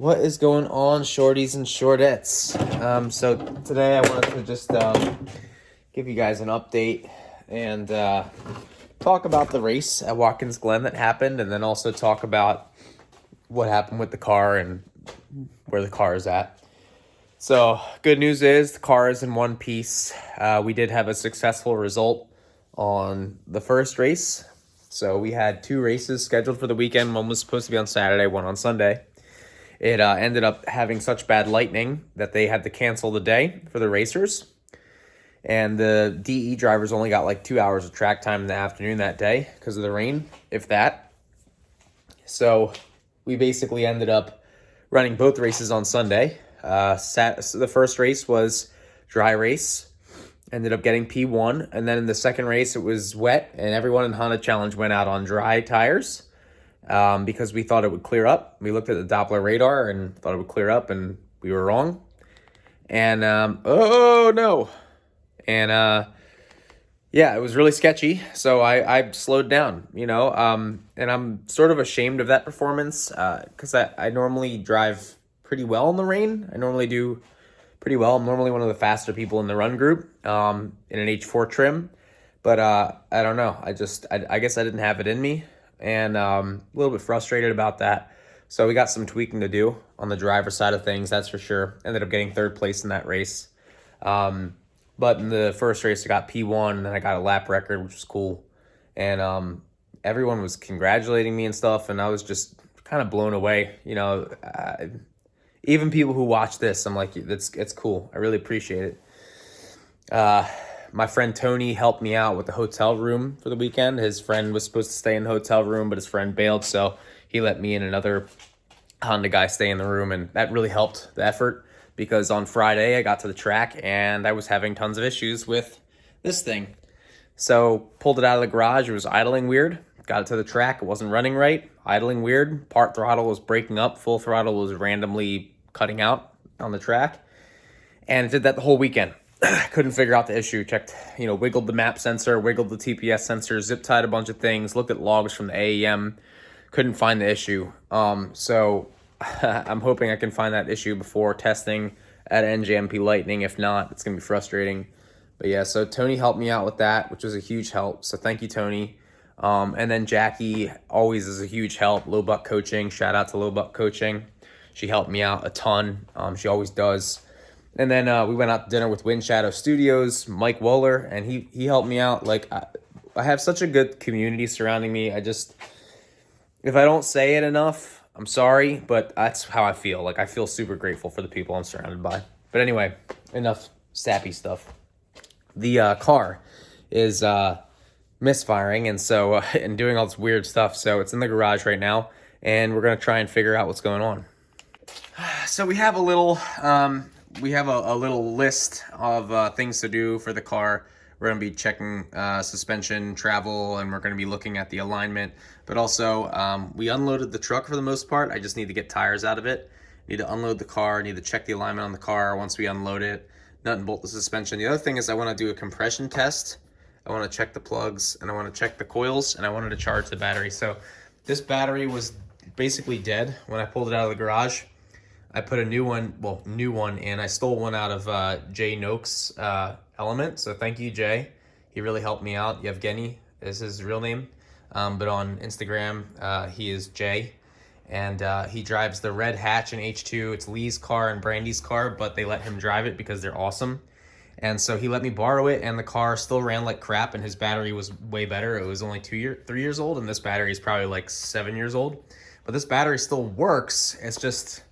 What is going on, shorties and shortettes? So today I wanted to just give you guys an update and talk about the race at Watkins Glen that happened, and then also talk about what happened with the car and where the car is at. So good news is the car is in one piece. We did have a successful result on the first race. So we had two races scheduled for the weekend. One was supposed to be on Saturday, one on Sunday. It ended up having such bad lightning that they had to cancel the day for the racers. And the DE drivers only got like 2 hours of track time in the afternoon that day because of the rain, if that. So we basically ended up running both races on Sunday. So the first race was dry race. Ended up getting P1. And then in the second race, it was wet. And everyone in Honda Challenge went out on dry tires. Because we thought it would clear up. We looked at the Doppler radar and thought it would clear up, and we were wrong. And, oh no. And, yeah, it was really sketchy. So I slowed down, and I'm sort of ashamed of that performance, because I normally drive pretty well in the rain. I normally do pretty well. I'm normally one of the faster people in the run group, in an H4 trim. But, I don't know. I guess I didn't have it in me. And a little bit frustrated about that. So we got some tweaking to do on the driver side of things, that's for sure. Ended up getting third place in that race. But in the first race, I got P1, and then I got a lap record, which was cool. And everyone was congratulating me and stuff, and I was just kind of blown away. Even people who watch this, I'm like, it's cool. I really appreciate it. My friend Tony helped me out with the hotel room for the weekend. His friend was supposed to stay in the hotel room, but his friend bailed, so he let me and another Honda guy stay in the room, and that really helped the effort because on Friday I got to the track and I was having tons of issues with this thing. So pulled it out of the garage. It was idling weird. Got it to the track. It wasn't running right. Idling weird. Part throttle was breaking up. Full throttle was randomly cutting out on the track. And it did that the whole weekend. Couldn't figure out the issue. Checked, wiggled the map sensor, wiggled the TPS sensor, zip tied a bunch of things, looked at logs from the AEM, couldn't find the issue. So I'm hoping I can find that issue before testing at NJMP Lightning. If not, it's going to be frustrating. But yeah, so Tony helped me out with that, which was a huge help. So thank you, Tony. And then Jackie always is a huge help. Low Buck Coaching. Shout out to Low Buck Coaching. She helped me out a ton. She always does. And then we went out to dinner with Wind Shadow Studios, Mike Wohler, and he helped me out. Like, I have such a good community surrounding me. If I don't say it enough, I'm sorry, but that's how I feel. Like, I feel super grateful for the people I'm surrounded by. But anyway, enough sappy stuff. The car is misfiring and doing all this weird stuff. So it's in the garage right now, and we're going to try and figure out what's going on. So we have a little list of things to do for the car. We're going to be checking suspension, travel, and we're going to be looking at the alignment. But also, we unloaded the truck for the most part. I just need to get tires out of it. Need to unload the car. Need to check the alignment on the car once we unload it. Nut and bolt the suspension. The other thing is I want to do a compression test. I want to check the plugs, and I want to check the coils, and I wanted to charge the battery. So this battery was basically dead when I pulled it out of the garage. I put a new one in. I stole one out of Jay Noak's Element. So thank you, Jay. He really helped me out. Yevgeny is his real name. But on Instagram, he is Jay. And he drives the red hatch in H2. It's Lee's car and Brandy's car, but they let him drive it because they're awesome. And so he let me borrow it, and the car still ran like crap, and his battery was way better. It was only 3 years old, and this battery is probably like 7 years old. But this battery still works. It's just...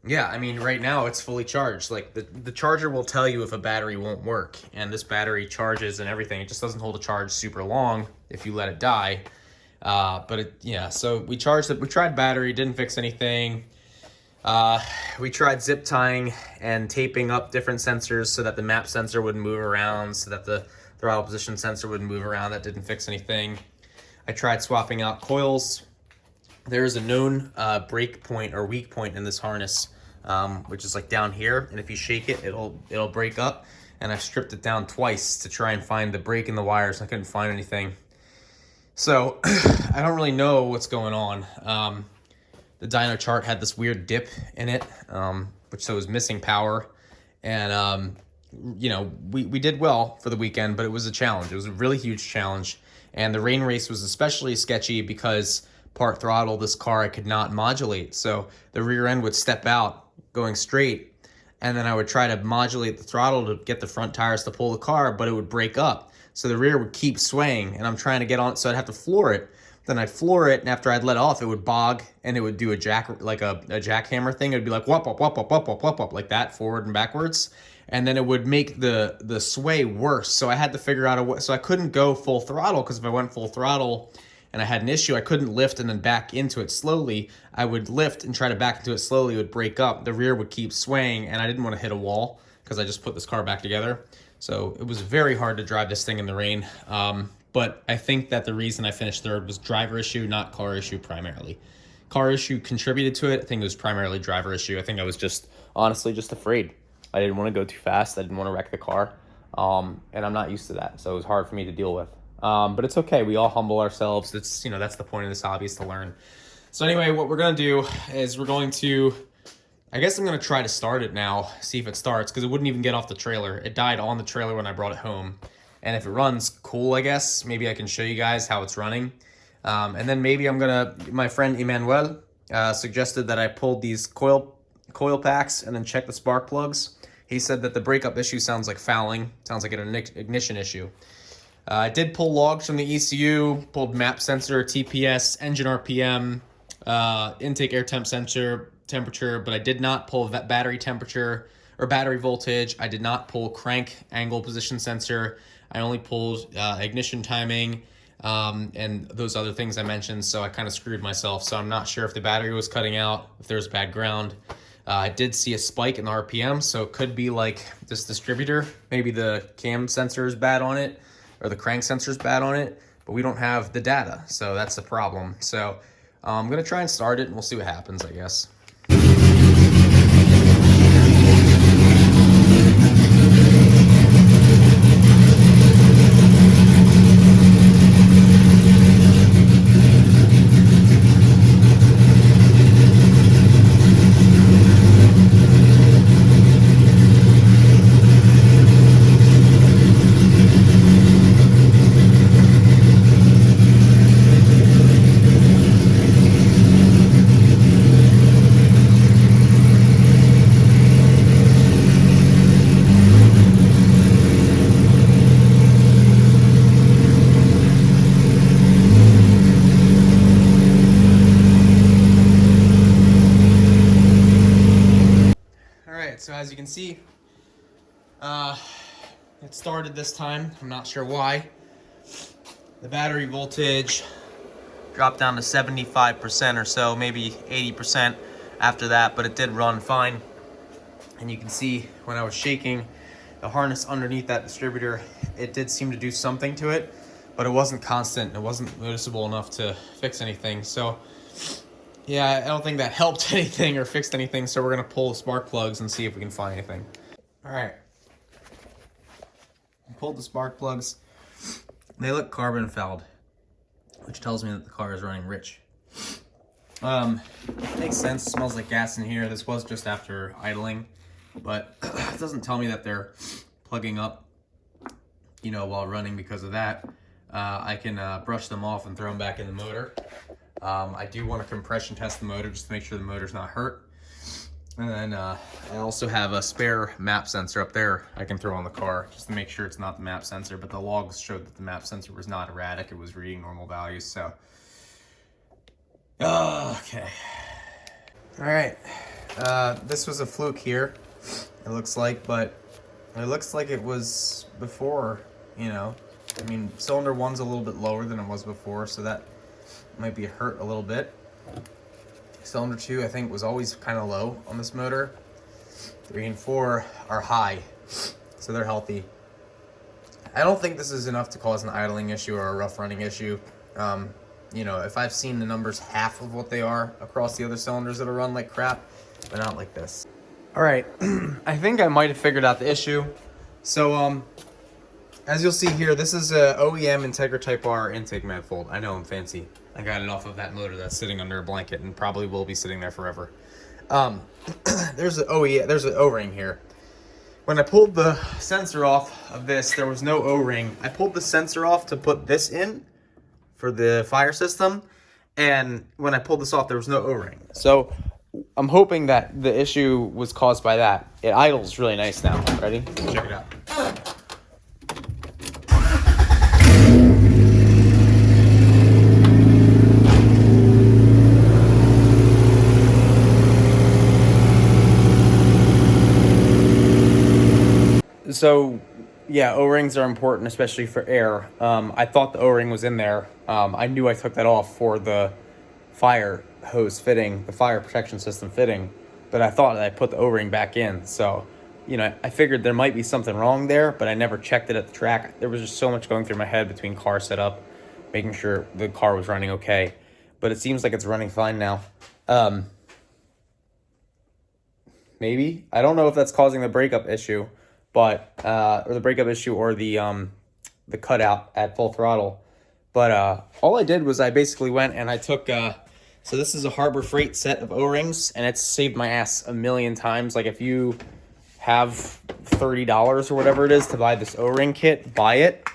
yeah, I mean, right now it's fully charged. Like, the charger will tell you if a battery won't work, and this battery charges and everything. It just doesn't hold a charge super long if you let it die. So we charged it. We tried battery, didn't fix anything. We tried zip tying and taping up different sensors so that the map sensor wouldn't move around, so that the throttle position sensor wouldn't move around. That didn't fix anything. I tried swapping out coils. There is a known break point or weak point in this harness, which is like down here, and if you shake it, it'll break up. And I've stripped it down twice to try and find the break in the wires. I couldn't find anything. So I don't really know what's going on. the dyno chart had this weird dip in it, which so it was missing power. And, you know, we did well for the weekend, but it was a challenge. It was a really huge challenge. And the rain race was especially sketchy because part throttle, this car I could not modulate. So the rear end would step out going straight, and then I would try to modulate the throttle to get the front tires to pull the car, but it would break up. So the rear would keep swaying, and I'm trying to get on it, so I'd have to floor it. Then I'd floor it, and after I'd let off, it would bog, and it would do a like a jackhammer thing. It would be like whoop, whoop, whoop, whoop, whoop, whoop, whoop, whoop, like that, forward and backwards. And then it would make the sway worse. So I had to figure out a way. So I couldn't go full throttle, because if I went full throttle and I had an issue, I couldn't lift and then back into it slowly. I would lift and try to back into it slowly. It would break up. The rear would keep swaying, and I didn't want to hit a wall because I just put this car back together. So it was very hard to drive this thing in the rain. But I think that the reason I finished third was driver issue, not car issue primarily. Car issue contributed to it. I think it was primarily driver issue. I think I was just, honestly, just afraid. I didn't want to go too fast. I didn't want to wreck the car. And I'm not used to that. So it was hard for me to deal with. But it's okay. We all humble ourselves. That's, you know, that's the point of this hobby, is to learn. So anyway, what we're going to do is we're going to, I guess I'm going to try to start it now, see if it starts, because it wouldn't even get off the trailer. It died on the trailer when I brought it home. And if it runs, cool, I guess. Maybe I can show you guys how it's running. And then maybe I'm going to, my friend Emmanuel suggested that I pulled these coil packs and then check the spark plugs. He said that the breakup issue sounds like fouling, sounds like an ignition issue. I did pull logs from the ECU, pulled map sensor, TPS, engine RPM, intake air temp sensor, temperature, but I did not pull battery temperature or battery voltage. I did not pull crank angle position sensor. I only pulled ignition timing and those other things I mentioned, so I kind of screwed myself. So I'm not sure if the battery was cutting out, if there was bad ground. I did see a spike in the RPM, so it could be like this distributor. Maybe the cam sensor is bad on it, or the crank sensor is bad on it, but we don't have the data, so that's the problem. So I'm gonna try and start it, and we'll see what happens, I guess. So as you can see, it started this time. I'm not sure why. The battery voltage dropped down to 75% or so, maybe 80% after that, but it did run fine. And you can see when I was shaking the harness underneath that distributor, it did seem to do something to it, but it wasn't constant. It wasn't noticeable enough to fix anything. So yeah, I don't think that helped anything or fixed anything, so we're going to pull the spark plugs and see if we can find anything. All right. I pulled the spark plugs. They look carbon fouled, which tells me that the car is running rich. Makes sense. It smells like gas in here. This was just after idling, but it doesn't tell me that they're plugging up, you know, while running because of that. I can brush them off and throw them back in the motor. I do want to compression test the motor just to make sure the motor's not hurt. And then I also have a spare map sensor up there I can throw on the car just to make sure it's not the map sensor, but the logs showed that the map sensor was not erratic. It was reading normal values, so. Okay. All right. This was a fluke here, it looks like, but it looks like it was before, you know. I mean, cylinder 1's a little bit lower than it was before, so that might be hurt a little bit. Cylinder 2, I think, was always kind of low on this motor. 3 and 4 are high, so they're healthy. I don't think this is enough to cause an idling issue or a rough running issue. You know, if I've seen the numbers half of what they are across the other cylinders that'll run like crap, but not like this. All right, I think I might have figured out the issue. So, as you'll see here, this is a OEM Integra Type R intake manifold. I know I'm fancy. I got it off of that motor that's sitting under a blanket and probably will be sitting there forever. There's an O-ring here. When I pulled the sensor off of this, there was no O-ring. I pulled the sensor off to put this in for the fire system, and when I pulled this off, there was no O-ring. So I'm hoping that the issue was caused by that. It idles really nice now. Ready? Check it out. So, yeah, O-rings are important, especially for air. I thought the O-ring was in there. I knew I took that off for the fire hose fitting, the fire protection system fitting, but I thought I put the O-ring back in. So, you know, I figured there might be something wrong there, but I never checked it at the track. There was just so much going through my head between car setup, making sure the car was running okay. But it seems like it's running fine now. Maybe. I don't know if that's causing the breakup issue, but or the breakup issue or the cutout at full throttle. But all I did was I basically went and I took so this is a Harbor Freight set of O-rings, and it's saved my ass a million times. Like, if you have $30 or whatever it is to buy this O-ring kit, buy it.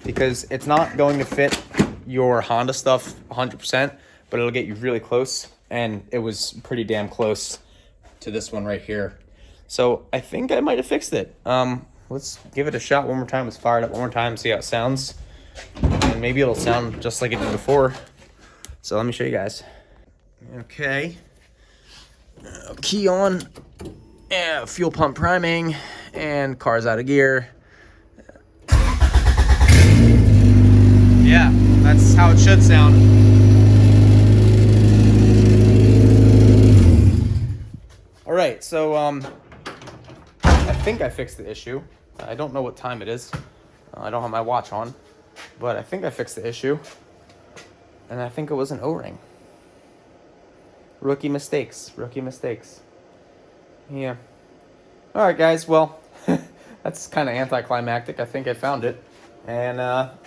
Because it's not going to fit your Honda stuff 100%, but it'll get you really close, and it was pretty damn close to this one right here. So I think I might have fixed it. Let's give it a shot one more time. Let's fire it up one more time, see how it sounds. And maybe it'll sound just like it did before. So let me show you guys. Okay. Key on. Yeah, fuel pump priming. And car's out of gear. Yeah, that's how it should sound. All right, so I think I fixed the issue. I don't know what time it is. I don't have my watch on, but I think I fixed the issue. And I think it was an O-ring. Rookie mistakes. Yeah. All right, guys. Well, that's kind of anticlimactic. I think I found it, and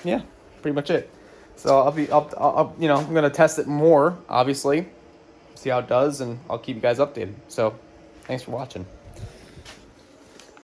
yeah, pretty much it. So I'll you know, I'm gonna test it more, obviously, see how it does, and I'll keep you guys updated. So, thanks for watching.